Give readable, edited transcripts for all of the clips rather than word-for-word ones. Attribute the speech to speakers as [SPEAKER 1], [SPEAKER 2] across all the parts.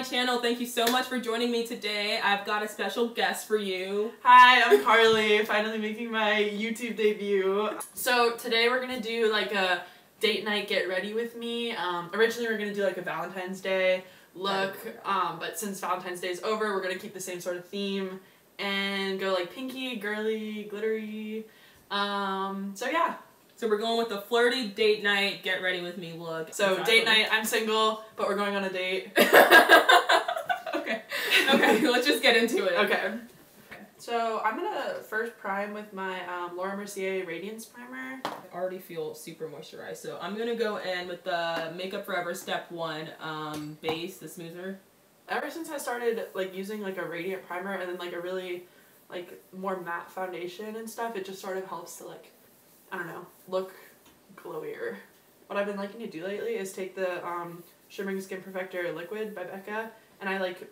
[SPEAKER 1] my channel. Thank you so much for joining me today. I've got a special guest for you.
[SPEAKER 2] Hi, I'm Carly, finally making my YouTube debut. So today we're gonna do like a date night get ready with me. Originally we were gonna do like a Valentine's Day look, but since Valentine's Day is over, we're gonna keep the same sort of theme and go like pinky, girly, glittery. So yeah.
[SPEAKER 1] So we're going with the flirty date night, get ready with me look.
[SPEAKER 2] So exactly. Date night, I'm single, but we're going on a date.
[SPEAKER 1] Okay. Okay, let's just get into it.
[SPEAKER 2] Okay. So I'm gonna first prime with my Laura Mercier Radiance Primer.
[SPEAKER 1] I already feel super moisturized, so I'm gonna go in with the Makeup Forever Step 1 base, the smoother.
[SPEAKER 2] Ever since I started like using like a radiant primer and then like a really like more matte foundation and stuff, it just sort of helps to like, I don't know, look glowier. What I've been liking to do lately is take the Shimmering Skin Perfector Liquid by Becca and I like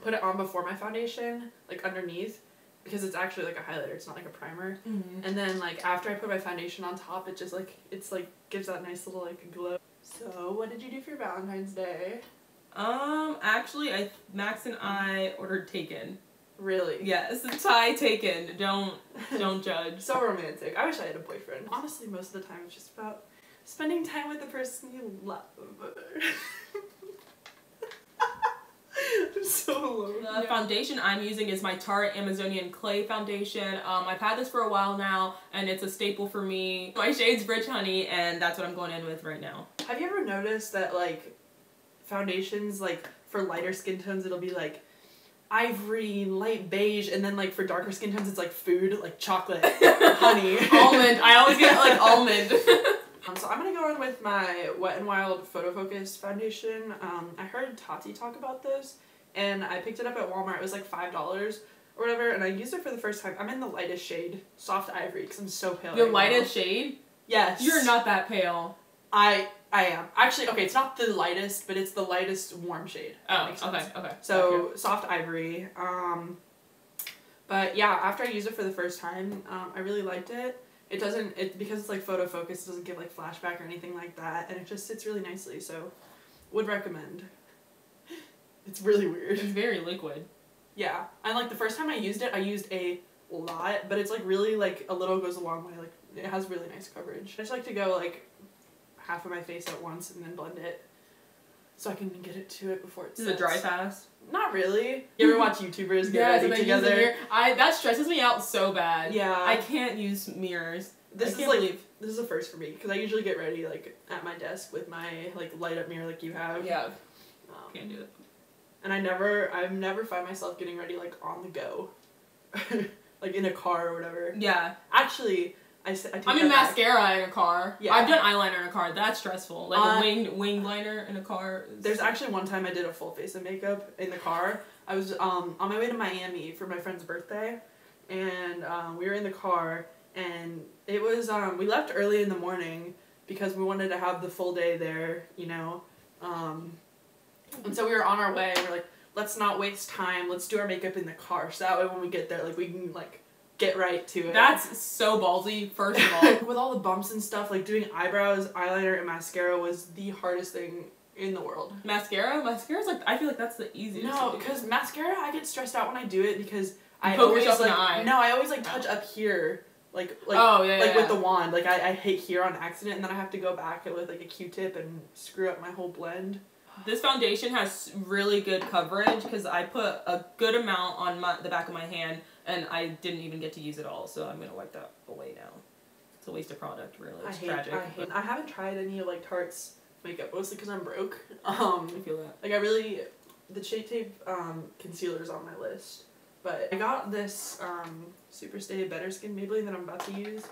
[SPEAKER 2] put it on before my foundation, like underneath, because it's actually like a highlighter, it's not like a primer.
[SPEAKER 1] Mm-hmm. And
[SPEAKER 2] then like after I put my foundation on top, it just like, it's like gives that nice little like glow. So what did you do for your Valentine's Day?
[SPEAKER 1] Actually, Max and I ordered Taken.
[SPEAKER 2] Really?
[SPEAKER 1] Yes, Thai Taken. Don't judge.
[SPEAKER 2] So romantic. I wish I had a boyfriend. Honestly, most of the time it's just about spending time with the person you love. I'm so alone.
[SPEAKER 1] The foundation I'm using is my Tarte Amazonian Clay foundation. I've had this for a while now, and it's a staple for me. My shade's Rich Honey, and that's what I'm going in with right now.
[SPEAKER 2] Have you ever noticed that like foundations, like for lighter skin tones, it'll be like ivory, light beige, and then like for darker skin tones it's like food, like chocolate, honey.
[SPEAKER 1] Almond. I always get like almond.
[SPEAKER 2] So I'm gonna go in with my Wet n Wild Photo Focus foundation. I heard Tati talk about this and I picked it up at Walmart. It was like $5 or whatever, and I used it for the first time. I'm in the lightest shade, Soft Ivory, because I'm so pale.
[SPEAKER 1] Your lightest shade?
[SPEAKER 2] Yes.
[SPEAKER 1] You're not that pale.
[SPEAKER 2] I am. Actually, okay, it's not the lightest, but it's the lightest warm shade.
[SPEAKER 1] Oh, okay.
[SPEAKER 2] So, Soft Ivory. But yeah, after I used it for the first time, I really liked it. Because it's like photo focus, it doesn't give like flashback or anything like that, and it just sits really nicely, so would recommend. It's really weird.
[SPEAKER 1] It's very liquid.
[SPEAKER 2] Yeah, and like the first time I used it, I used a lot, but it's like really like a little goes a long way, like it has really nice coverage. I just like to go like half of my face at once and then blend it so I can get it to it before it sets.
[SPEAKER 1] Is it dry fast?
[SPEAKER 2] Not really. You ever watch YouTubers get ready together?
[SPEAKER 1] That stresses me out so bad.
[SPEAKER 2] Yeah.
[SPEAKER 1] I can't use mirrors.
[SPEAKER 2] This is a first for me because I usually get ready like at my desk with my like light up mirror like you have.
[SPEAKER 1] Yeah. Can't do it.
[SPEAKER 2] And I've never find myself getting ready like on the go, like in a car or whatever.
[SPEAKER 1] Yeah.
[SPEAKER 2] Actually, I'm
[SPEAKER 1] in mascara in a car.
[SPEAKER 2] Yeah.
[SPEAKER 1] I've done eyeliner in a car. That's stressful. Like a winged liner in a car.
[SPEAKER 2] There's actually one time I did a full face of makeup in the car. I was on my way to Miami for my friend's birthday, and we were in the car, and it was we left early in the morning because we wanted to have the full day there, you know. And so we were on our way. And we're like, let's not waste time. Let's do our makeup in the car, so that way when we get there, like we can like get right to it.
[SPEAKER 1] That's so ballsy, first of all.
[SPEAKER 2] With all the bumps and stuff, like doing eyebrows, eyeliner, and mascara was the hardest thing in the world.
[SPEAKER 1] Mascara's like, I feel like that's the easiest.
[SPEAKER 2] No, because mascara, I get stressed out when I do it because I
[SPEAKER 1] poke
[SPEAKER 2] always
[SPEAKER 1] yourself
[SPEAKER 2] like,
[SPEAKER 1] in the eye.
[SPEAKER 2] No, I always like touch up here, like
[SPEAKER 1] oh, yeah,
[SPEAKER 2] like with the wand. Like I hit here on accident, and then I have to go back with like a Q-tip and screw up my whole blend.
[SPEAKER 1] This foundation has really good coverage because I put a good amount on the back of my hand and I didn't even get to use it all, so I'm going to wipe that away now. It's a waste of product, really. It's tragic.
[SPEAKER 2] I haven't tried any of like Tarte's makeup, mostly because I'm broke.
[SPEAKER 1] I feel that.
[SPEAKER 2] Like the Shape Tape concealer's on my list, but I got this Super Stay Better Skin Maybelline that I'm about to use,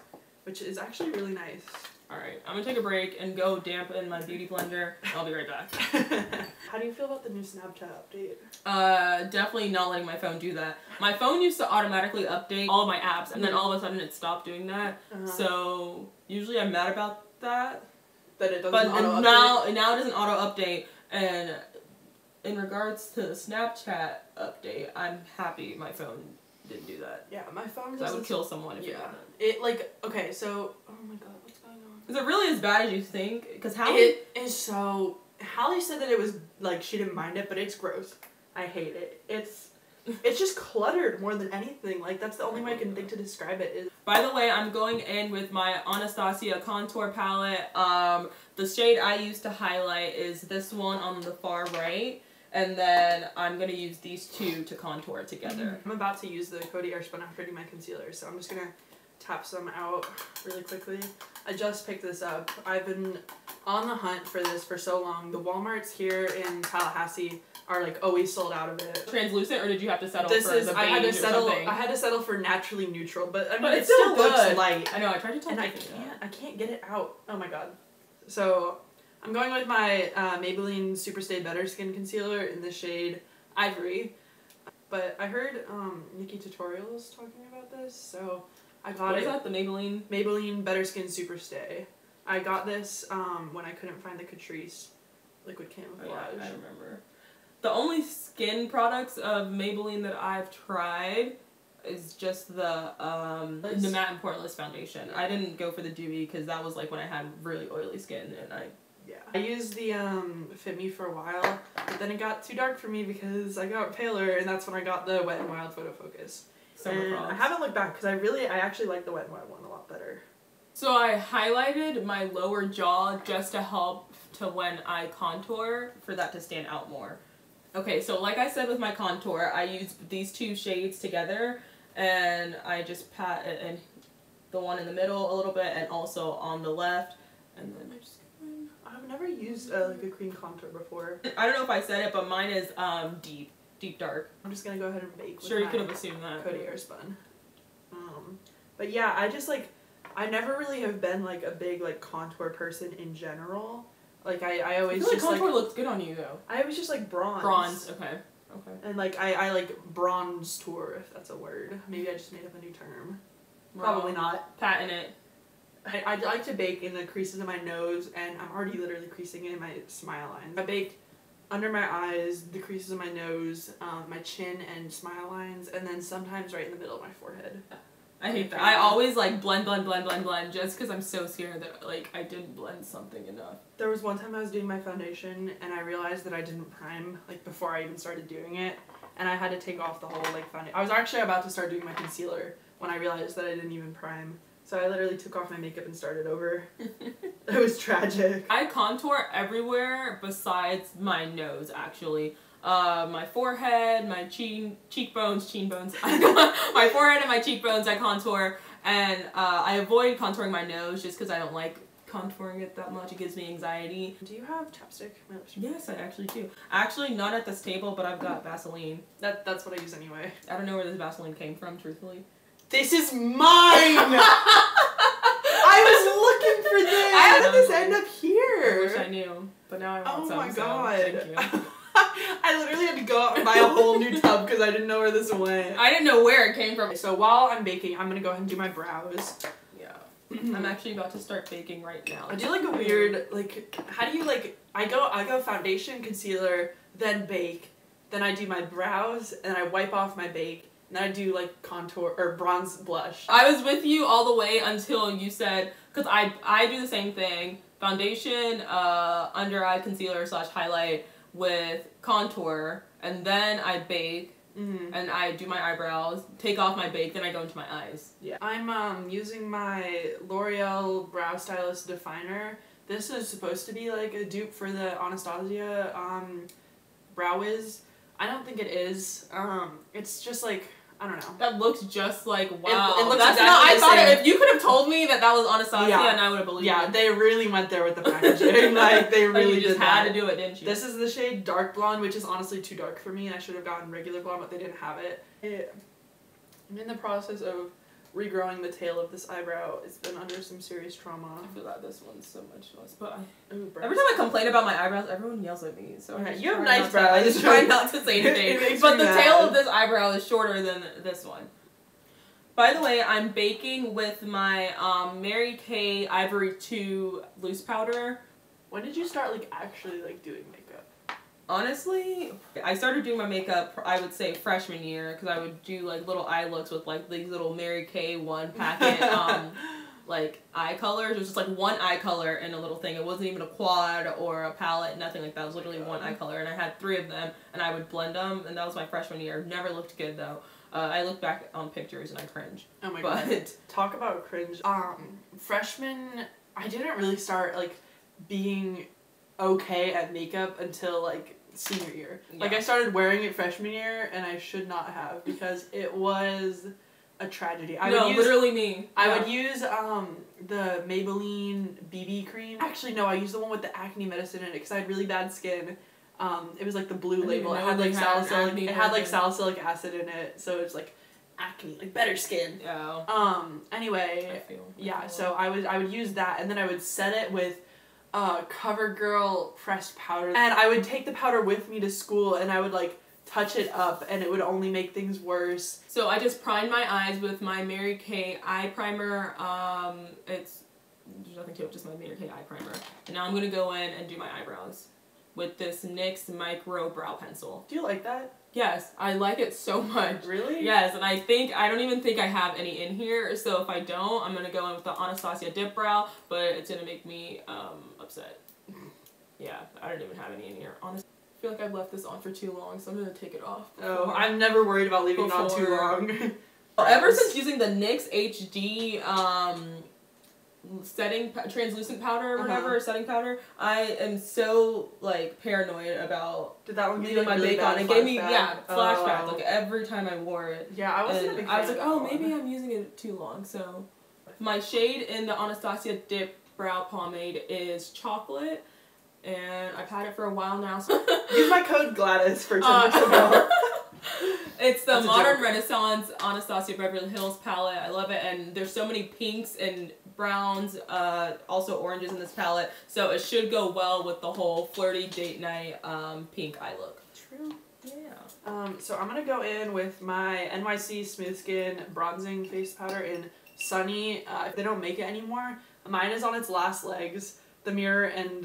[SPEAKER 2] which is actually really nice.
[SPEAKER 1] Alright, I'm gonna take a break and go dampen my beauty blender. I'll be right back.
[SPEAKER 2] How do you feel about the new Snapchat update?
[SPEAKER 1] Definitely not letting my phone do that. My phone used to automatically update all of my apps, and then all of a sudden it stopped doing that. So usually I'm mad about that.
[SPEAKER 2] That it doesn't
[SPEAKER 1] But now it doesn't auto-update, and in regards to the Snapchat update, I'm happy my phone didn't do that.
[SPEAKER 2] Yeah, my phone
[SPEAKER 1] I would kill someone if it didn't.
[SPEAKER 2] It like, okay, so, oh my god, what's going on?
[SPEAKER 1] Is it really as bad as you think? Because how
[SPEAKER 2] it is so Hallie said that it was, like, she didn't mind it, but it's gross. I hate it. It's just cluttered more than anything. Like, that's the only way I can think to describe it. Is
[SPEAKER 1] By the way, I'm going in with my Anastasia contour palette. The shade I use to highlight is this one on the far right. And then I'm going to use these two to contour together.
[SPEAKER 2] I'm about to use the Coty Airspun after I do my concealer, so I'm just going to tap some out really quickly. I just picked this up. I've been on the hunt for this for so long. The Walmarts here in Tallahassee are like always sold out of it.
[SPEAKER 1] Translucent, or did you have to settle for the beige
[SPEAKER 2] I had to settle.
[SPEAKER 1] or something?
[SPEAKER 2] I had to settle for naturally neutral, but I mean
[SPEAKER 1] but
[SPEAKER 2] it still
[SPEAKER 1] good.
[SPEAKER 2] looks light.
[SPEAKER 1] I know. I tried to tell
[SPEAKER 2] and
[SPEAKER 1] you
[SPEAKER 2] I can't get it out. Oh my god. So I'm going with my Maybelline Superstay Better Skin Concealer in the shade Ivory. But I heard Nikki Tutorials talking about this, so I got it.
[SPEAKER 1] What is that? The Maybelline?
[SPEAKER 2] Maybelline Better Skin Superstay. I got this when I couldn't find the Catrice liquid camouflage.
[SPEAKER 1] Oh, yeah, I remember. The only skin products of Maybelline that I've tried is just the matte and poreless foundation. I didn't go for the dewy because that was like when I had really oily skin, and
[SPEAKER 2] I used the Fit Me for a while, but then it got too dark for me because I got paler, and that's when I got the Wet n Wild Photo Focus. And I haven't looked back because I actually like the Wet n Wild one a lot better.
[SPEAKER 1] So I highlighted my lower jaw just to help to when I contour for that to stand out more. Okay, so like I said with my contour, I used these two shades together, and I just pat it in the one in the middle a little bit, and also on the left, and then I just go in.
[SPEAKER 2] I've never used like a cream contour before.
[SPEAKER 1] I don't know if I said it, but mine is deep dark.
[SPEAKER 2] I'm just gonna go ahead and bake.
[SPEAKER 1] Sure, you could have assumed that.
[SPEAKER 2] Coty Airspun. But yeah, I never really have been like a big like contour person in general. Like I always
[SPEAKER 1] feel
[SPEAKER 2] just
[SPEAKER 1] like contour looks good on you though.
[SPEAKER 2] I always just like bronze.
[SPEAKER 1] Bronze, okay.
[SPEAKER 2] And like I like bronze tour, if that's a word. Maybe I just made up a new term.
[SPEAKER 1] Wrong.
[SPEAKER 2] Probably not.
[SPEAKER 1] Patent it.
[SPEAKER 2] I like to bake in the creases of my nose, and I'm already literally creasing in my smile lines. I baked under my eyes, the creases of my nose, my chin and smile lines, and then sometimes right in the middle of my forehead.
[SPEAKER 1] I hate that. I always like blend just because I'm so scared that like I didn't blend something enough.
[SPEAKER 2] There was one time I was doing my foundation and I realized that I didn't prime like before I even started doing it, and I had to take off the whole like foundation. I was actually about to start doing my concealer when I realized that I didn't even prime. So I literally took off my makeup and started over. It was tragic.
[SPEAKER 1] I contour everywhere besides my nose actually. My forehead, my cheekbones, my forehead and my cheekbones I contour, and I avoid contouring my nose just because I don't like contouring it that much. It gives me anxiety.
[SPEAKER 2] Do you have chapstick?
[SPEAKER 1] Yes, I actually do. Actually, not at this table, but I've got Vaseline.
[SPEAKER 2] That's what I use anyway.
[SPEAKER 1] I don't know where this Vaseline came from, truthfully.
[SPEAKER 2] This is mine! I was looking for this! How did this end up here?
[SPEAKER 1] I wish I knew, but now I want some.
[SPEAKER 2] Oh my god.
[SPEAKER 1] So thank you.
[SPEAKER 2] I literally had to go out and buy a whole new tub because I didn't know where this went.
[SPEAKER 1] I didn't know where it came from.
[SPEAKER 2] So while I'm baking, I'm gonna go ahead and do my brows.
[SPEAKER 1] Yeah. I'm actually about to start baking right now.
[SPEAKER 2] I do like a weird, like, how do you like, I go foundation, concealer, then bake, then I do my brows, and I wipe off my bake, and then I do like contour, or bronze blush.
[SPEAKER 1] I was with you all the way until you said, because I do the same thing, foundation, under eye concealer / highlight, with contour, and then I bake, and I do my eyebrows, take off my bake, then I go into my eyes.
[SPEAKER 2] Yeah. I'm using my L'Oreal Brow Stylist Definer. This is supposed to be like a dupe for the Anastasia Brow Wiz. I don't think it is. It's just like, I don't know.
[SPEAKER 1] That looks just like, wow.
[SPEAKER 2] It looks
[SPEAKER 1] That's
[SPEAKER 2] exactly
[SPEAKER 1] not, I
[SPEAKER 2] the
[SPEAKER 1] thought
[SPEAKER 2] same.
[SPEAKER 1] if you could have told me that was Anastasia, and I would have believed
[SPEAKER 2] Yeah,
[SPEAKER 1] it.
[SPEAKER 2] they really went there with the packaging. Like, they really
[SPEAKER 1] you just
[SPEAKER 2] did
[SPEAKER 1] had
[SPEAKER 2] that.
[SPEAKER 1] to do it, didn't you?
[SPEAKER 2] This is the shade Dark Blonde, which is honestly too dark for me. I should have gotten regular blonde, but they didn't have it. I'm in the process of regrowing the tail of this eyebrow. It's been under some serious trauma.
[SPEAKER 1] I feel like this one's so much less, but
[SPEAKER 2] Ooh,
[SPEAKER 1] every time I complain about my eyebrows, everyone yells at me. So
[SPEAKER 2] you have nice brows.
[SPEAKER 1] I just try not to say anything. But the tail of this eyebrow is shorter than this one. By the way, I'm baking with my Mary Kay Ivory 2 loose powder.
[SPEAKER 2] When did you start like actually like doing makeup?
[SPEAKER 1] Honestly, I started doing my makeup, I would say freshman year, because I would do like little eye looks with like these little Mary Kay 1 packet like eye colors. It was just like one eye color in a little thing. It wasn't even a quad or a palette, nothing like that. It was literally one eye color, and I had 3 of them, and I would blend them, and that was my freshman year. Never looked good though. I look back on pictures and I cringe.
[SPEAKER 2] Oh my god. Talk about cringe. Freshman, I didn't really start like being okay at makeup until like senior year. Yeah. Like I started wearing it freshman year, and I should not have, because it was a tragedy.
[SPEAKER 1] Literally me.
[SPEAKER 2] I would use the Maybelline BB cream. Actually, no, I used the one with the acne medicine in it because I had really bad skin. It was like the blue label. It had like salicylic acid in it, so it was like acne, like better skin.
[SPEAKER 1] Yeah.
[SPEAKER 2] Anyway, yeah. So I would use that, and then I would set it with CoverGirl pressed powder, and I would take the powder with me to school, and I would like touch it up, and it would only make things worse.
[SPEAKER 1] So I just primed my eyes with my Mary Kay eye primer. There's nothing to it, just my Mary Kay eye primer. And now I'm gonna go in and do my eyebrows with this NYX Micro Brow Pencil.
[SPEAKER 2] Do you like that?
[SPEAKER 1] Yes, I like it so much.
[SPEAKER 2] Really?
[SPEAKER 1] Yes, and I don't even think I have any in here, so if I don't, I'm gonna go in with the Anastasia Dip Brow, but it's gonna make me upset. Yeah, I don't even have any in here. Honestly, I feel like I've left this on for too long, so I'm gonna take it off.
[SPEAKER 2] Oh, I'm never worried about leaving it on too long.
[SPEAKER 1] Ever since using the NYX HD translucent powder or whatever, setting powder, I am so like paranoid about
[SPEAKER 2] Did that one
[SPEAKER 1] leaving my
[SPEAKER 2] really
[SPEAKER 1] makeup on. It gave me flashback like every time I wore it.
[SPEAKER 2] Yeah, I wasn't a big fan.
[SPEAKER 1] I was like, oh, maybe I'm using it too long. So my shade in the Anastasia Dip Brow Pomade is Chocolate, and I've had it for a while now. So
[SPEAKER 2] use my code GLADYS for 10% off.
[SPEAKER 1] It's the Modern Renaissance Anastasia Beverly Hills palette. I love it, and there's so many pinks and browns, also oranges in this palette, so it should go well with the whole flirty date night pink eye look.
[SPEAKER 2] True.
[SPEAKER 1] Yeah.
[SPEAKER 2] So I'm gonna go in with my NYC Smooth Skin Bronzing Face Powder in Sunny. If they don't make it anymore, mine is on its last legs. The mirror and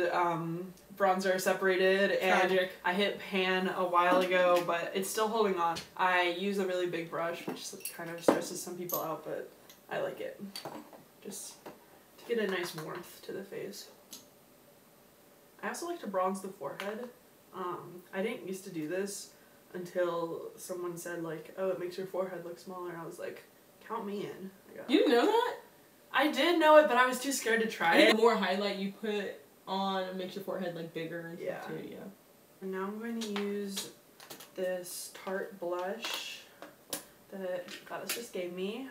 [SPEAKER 2] bronzer are separated.
[SPEAKER 1] Tragic.
[SPEAKER 2] And I hit pan a while ago, but it's still holding on. I use a really big brush, which kind of stresses some people out, but I like it. Just to get a nice warmth to the face. I also like to bronze the forehead. I didn't used to do this until someone said like, oh, it makes your forehead look smaller. And I was like, count me in.
[SPEAKER 1] You didn't know that?
[SPEAKER 2] I did know it, but I was too scared to try it.
[SPEAKER 1] The more highlight you put on, it makes your forehead like bigger and stuff too, yeah.
[SPEAKER 2] And now I'm going to use this Tarte blush that Gladys just gave me.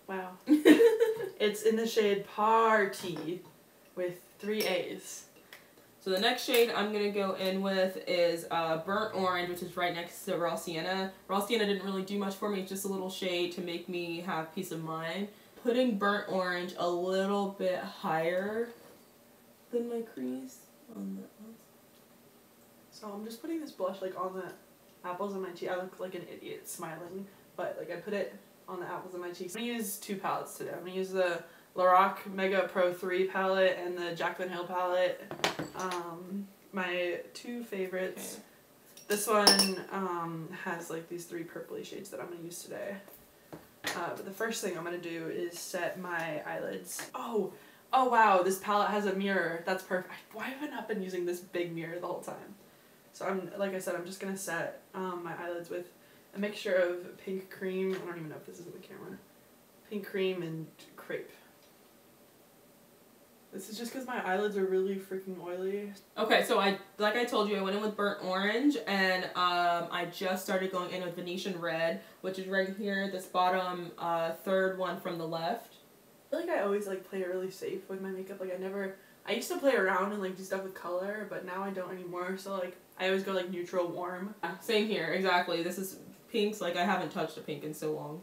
[SPEAKER 2] Wow. It's in the shade Party with 3 A's.
[SPEAKER 1] So the next shade I'm going to go in with is Burnt Orange, which is right next to Raw Sienna. Raw Sienna didn't really do much for me, it's just a little shade to make me have peace of mind. Putting Burnt Orange a little bit higher than my crease on that one.
[SPEAKER 2] So I'm just putting this blush like on the apples of my cheek. I look like an idiot smiling, but like I put it on the apples of my cheeks. I'm going to use 2 palettes today. I'm going to use the Lorac Mega Pro 3 palette and the Jaclyn Hill palette. My 2 favorites. Okay. This one has like these 3 purpley shades that I'm going to use today. But the first thing I'm going to do is set my eyelids. Oh wow, this palette has a mirror. That's perfect. Why have I not been using this big mirror the whole time? So like I said, I'm just going to set my eyelids with a mixture of pink cream. I don't even know if this is in the camera. Pink cream and crepe. This is just because my eyelids are really freaking oily. Okay, so like I told you, I went in with Burnt Orange, and I just started going in with Venetian Red, which is right here, this bottom third one from the left. I feel like I always like play it really safe with my makeup. Like I used to play around and like do stuff with color, but now I don't anymore. So like I always go like neutral warm.
[SPEAKER 1] Same here, exactly. This is pinks. Like I haven't touched a pink in so long.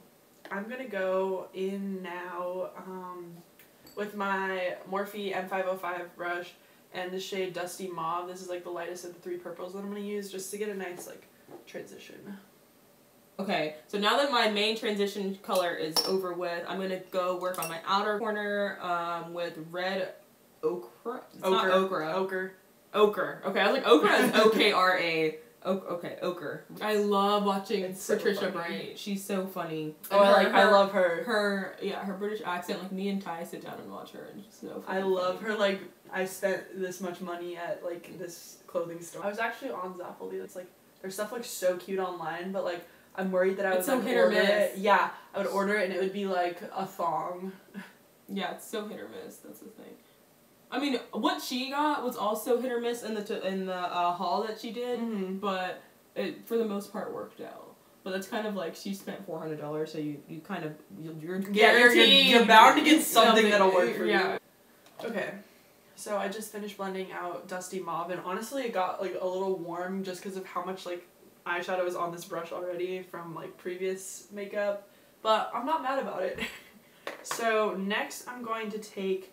[SPEAKER 2] I'm gonna go in now with my Morphe M505 brush and the shade Dusty Mauve. This is like the lightest of the 3 purples that I'm gonna use just to get a nice like transition.
[SPEAKER 1] Okay, so now that my main transition color is over with, I'm gonna go work on my outer corner with red ochre. It's not ochre.
[SPEAKER 2] Ochre.
[SPEAKER 1] Ochre. Okay, I was like, ochre is O-K-R-A. Okay, Ochre. I love watching Patricia
[SPEAKER 2] so
[SPEAKER 1] Bright. She's so funny.
[SPEAKER 2] Oh, I love her.
[SPEAKER 1] Her British accent. Like me and Ty sit down and watch her, and she's so funny.
[SPEAKER 2] I love her. Like I spent this much money at like this clothing store. I was actually on Zappos. It's like their stuff looks so cute online, but like I'm worried that I would like, order it. Yeah, I would order it and it would be like a thong.
[SPEAKER 1] Yeah, it's so hit or miss. That's the thing. I mean, what she got was also hit or miss in the haul that she did, but it for the most part worked out. But that's kind of like she spent $400, so you kind of you're guaranteed
[SPEAKER 2] you're bound to get something that'll work for
[SPEAKER 1] you.
[SPEAKER 2] Okay, so I just finished blending out Dusty Mauve, and honestly, it got like a little warm just because of how much like eyeshadow is on this brush already from like previous makeup. But I'm not mad about it. So next, I'm going to take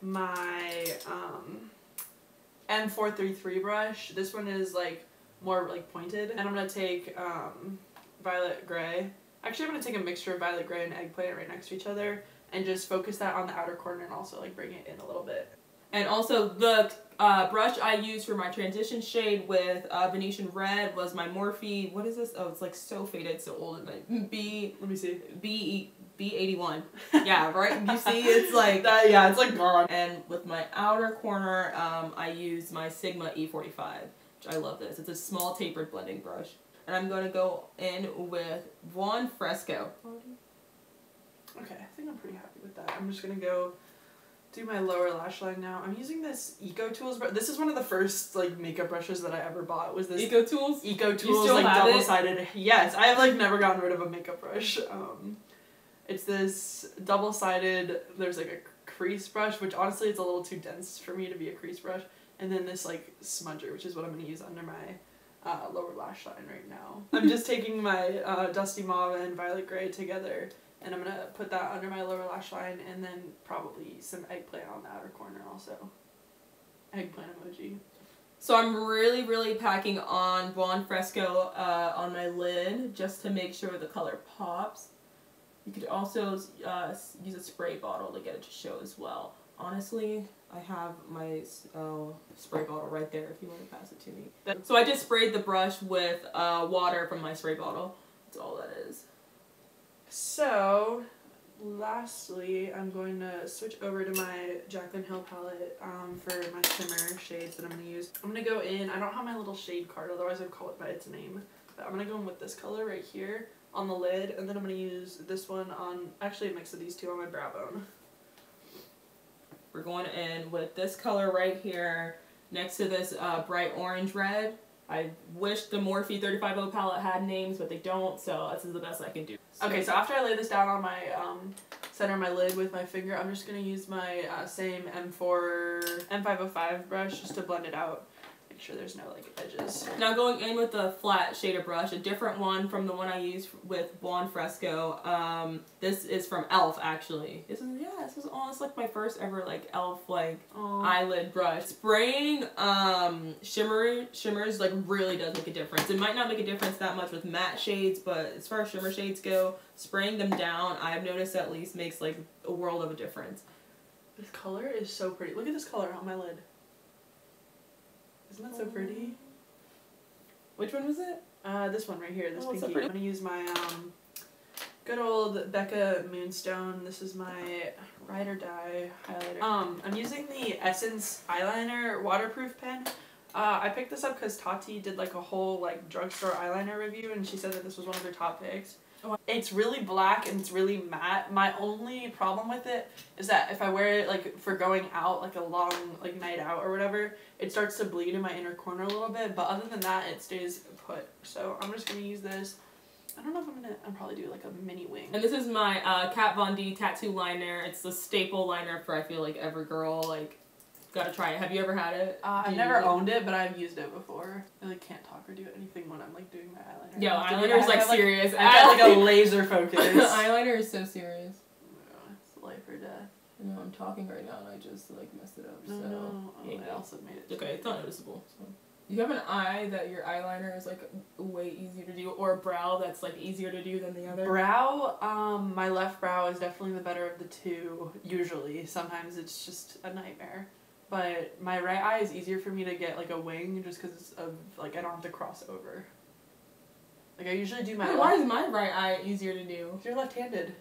[SPEAKER 2] my M433 brush. This one is like more like pointed, and I'm gonna take violet gray. Actually, I'm gonna take a mixture of violet gray and eggplant right next to each other and just focus that on the outer corner and also like bring it in a little bit.
[SPEAKER 1] And also the brush I used for my transition shade with Venetian Red was my Morphe. What is this? Oh, it's like so faded, so old. Let me see. B81. Yeah, right? You see, it's like
[SPEAKER 2] that. Yeah, it's like gone.
[SPEAKER 1] And with my outer corner, I use my Sigma E45, which I love this. It's a small tapered blending brush. And I'm going to go in with Buon Fresco.
[SPEAKER 2] Okay, I think I'm pretty happy with that. I'm just going to go do my lower lash line now. I'm using this Eco Tools brush. This is one of the first like makeup brushes that I ever bought. Was this
[SPEAKER 1] Eco Tools?
[SPEAKER 2] Eco Tools, like double-sided. Yes, I have like never gotten rid of a makeup brush. It's this double-sided, there's like a crease brush, which honestly it's a little too dense for me to be a crease brush. And then this like smudger, which is what I'm going to use under my lower lash line right now. I'm just taking my Dusty Mauve and Violet Gray together, and I'm going to put that under my lower lash line, and then probably some eggplant on the outer corner also. Eggplant emoji.
[SPEAKER 1] So I'm really packing on Buon Fresco on my lid just to make sure the color pops. You could also use a spray bottle to get it to show as well. Honestly, I have my spray bottle right there if you want to pass it to me. So I just sprayed the brush with water from my spray bottle. That's all that is.
[SPEAKER 2] So, lastly, I'm going to switch over to my Jaclyn Hill palette for my shimmer shades that I'm going to use. I'm going to go in, I don't have my little shade card, otherwise I'd call it by its name. But I'm going to go in with this color right here on the lid, and then I'm going to use this one on, actually a mix of these two on my brow bone.
[SPEAKER 1] We're going in with this color right here next to this bright orange red. I wish the Morphe 350 palette had names, but they don't, so this is the best I can do.
[SPEAKER 2] Okay, so after I lay this down on my center of my lid with my finger, I'm just going to use my same M505 brush just to blend it out. Make sure there's no like edges.
[SPEAKER 1] Now going in with the flat shader brush, a different one from the one I used with Buon Fresco. This is from e.l.f. actually. This is almost like my first ever like e.l.f. like eyelid brush. Spraying shimmers like really does make a difference. It might not make a difference that much with matte shades, but as far as shimmer shades go, spraying them down, I've noticed at least makes like a world of a difference.
[SPEAKER 2] This color is so pretty. Look at this color on my lid. Isn't that so pretty?
[SPEAKER 1] Which one was it?
[SPEAKER 2] This one right here, this pinky.
[SPEAKER 1] So
[SPEAKER 2] I'm going to use my good old Becca Moonstone. This is my Ride or Die highlighter. I'm using the Essence eyeliner waterproof pen. I picked this up because Tati did like a whole like drugstore eyeliner review, and she said that this was one of her top picks. It's really black and it's really matte. My only problem with it is that if I wear it like for going out, like a long like night out or whatever, it starts to bleed in my inner corner a little bit, but other than that it stays put. So I'm just going to use this. I don't know if I'll probably do like a mini wing.
[SPEAKER 1] And this is my Kat Von D tattoo liner. It's the staple liner for I feel like every girl. Like, gotta try it. Have you ever had it?
[SPEAKER 2] I've never owned it, but I've used it before. I like can't talk or do anything when I'm like doing my eyeliner.
[SPEAKER 1] Yeah, eyeliner is like serious.
[SPEAKER 2] I have like a laser focus.
[SPEAKER 1] Eyeliner is so serious.
[SPEAKER 2] It's life or death.
[SPEAKER 1] I know I'm talking right now and I just like messed it up.
[SPEAKER 2] No, I also made it.
[SPEAKER 1] Okay, it's not noticeable. So. You have an eye that your eyeliner is like way easier to do, or a brow that's like easier to do than the other?
[SPEAKER 2] Brow, my left brow is definitely the better of the two. Usually, sometimes it's just a nightmare. but my right eye is easier for me to get like a wing just because of like I don't have to cross over. Like I usually do my.
[SPEAKER 1] Wait, why is my right eye easier to do?
[SPEAKER 2] You're left-handed.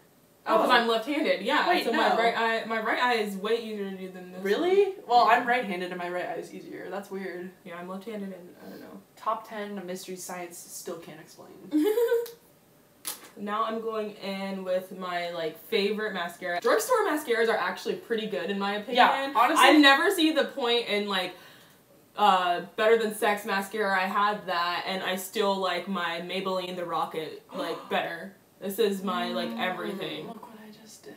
[SPEAKER 1] Oh, because I'm left-handed. Yeah.
[SPEAKER 2] Wait,
[SPEAKER 1] so
[SPEAKER 2] no.
[SPEAKER 1] my right eye is way easier to do than this.
[SPEAKER 2] Really?
[SPEAKER 1] One.
[SPEAKER 2] Well, I'm right-handed and my right eye is easier. That's weird.
[SPEAKER 1] Yeah, I'm left-handed and I don't know.
[SPEAKER 2] Top 10 mystery science still can't explain.
[SPEAKER 1] Now I'm going in with my like favorite mascara. Drugstore mascaras are actually pretty good in my opinion.
[SPEAKER 2] Yeah, honestly.
[SPEAKER 1] I never see the point in like Better Than Sex mascara. I had that and I still like my Maybelline The Rocket like better. This is my like everything.
[SPEAKER 2] Look what I just did.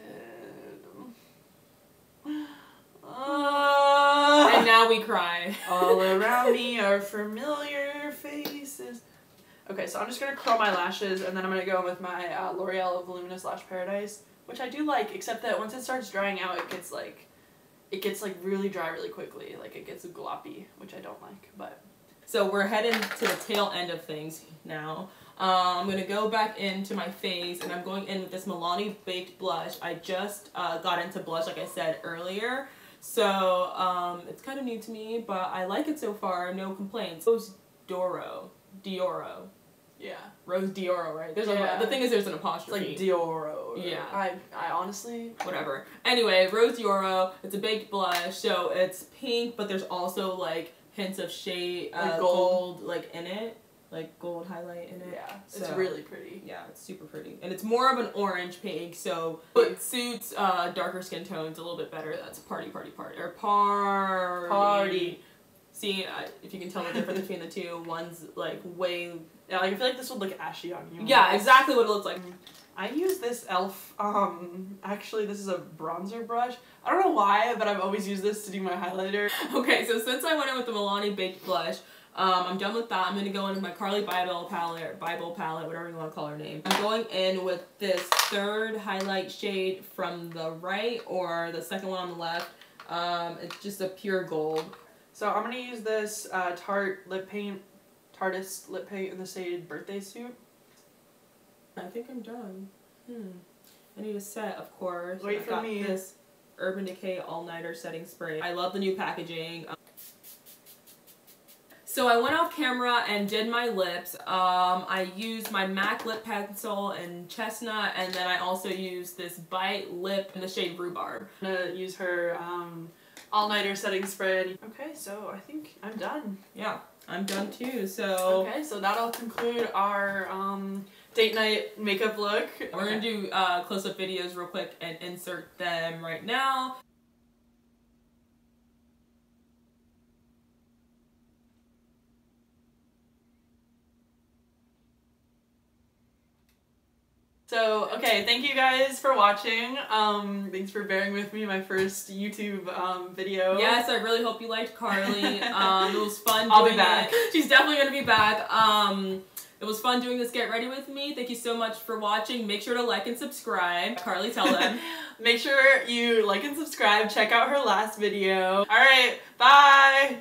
[SPEAKER 1] And now we cry.
[SPEAKER 2] All around me are familiar faces. Okay, so I'm just gonna curl my lashes and then I'm gonna go in with my L'Oreal Voluminous Lash Paradise, which I do like, except that once it starts drying out, it gets like really dry really quickly. Like it gets gloppy, which I don't like, but.
[SPEAKER 1] So we're heading to the tail end of things now. I'm going to go back into my face and I'm going in with this Milani Baked Blush. I just got into blush like I said earlier. So it's kind of new to me, but I like it so far. No complaints. Rose Dioro.
[SPEAKER 2] Yeah.
[SPEAKER 1] Rose Dioro, right? There's the thing is there's an apostrophe.
[SPEAKER 2] It's like Dioro.
[SPEAKER 1] Yeah.
[SPEAKER 2] I honestly.
[SPEAKER 1] Whatever. Anyway, Rose Dioro. It's a baked blush, so it's pink, but there's also like hints of shade,
[SPEAKER 2] like
[SPEAKER 1] gold like in it. Like gold highlight in it.
[SPEAKER 2] Yeah, it's really pretty.
[SPEAKER 1] Yeah, it's super pretty. And it's more of an orange pink, so it suits darker skin tones a little bit better. That's party. See, if you can tell the difference between the two, one's like way...
[SPEAKER 2] Yeah, like I feel like this would look ashy on you.
[SPEAKER 1] Yeah, exactly what it looks like.
[SPEAKER 2] I use this e.l.f. Actually this is a bronzer brush. I don't know why, but I've always used this to do my highlighter.
[SPEAKER 1] Okay, so since I went in with the Milani Baked Blush, I'm done with that. I'm going to go in with my Carly Bible palette, whatever you want to call her name. I'm going in with this third highlight shade from the right, or the second one on the left. It's just a pure gold.
[SPEAKER 2] So I'm going to use this Tarteist lip paint in the shade Birthday Suit.
[SPEAKER 1] I think I'm done. I need a set, of course.
[SPEAKER 2] Wait for me.
[SPEAKER 1] This Urban Decay All-Nighter Setting Spray. I love the new packaging. So I went off camera and did my lips. I used my MAC lip pencil in Chestnut, and then I also used this Bite lip in the shade Rhubarb.
[SPEAKER 2] I'm gonna use her all-nighter setting spray. Okay, so I think I'm done.
[SPEAKER 1] Yeah, I'm done too. So
[SPEAKER 2] okay, so that'll conclude our date night makeup look.
[SPEAKER 1] We're gonna do close-up videos real quick and insert them right now.
[SPEAKER 2] So, okay, thank you guys for watching. Thanks for bearing with me, my first YouTube video.
[SPEAKER 1] Yes, I really hope you liked Carly. It was fun doing
[SPEAKER 2] I'll be back.
[SPEAKER 1] She's definitely going to be back. It was fun doing this Get Ready With Me. Thank you so much for watching. Make sure to like and subscribe. Carly, tell them.
[SPEAKER 2] Make sure you like and subscribe. Check out her last video. Alright, bye!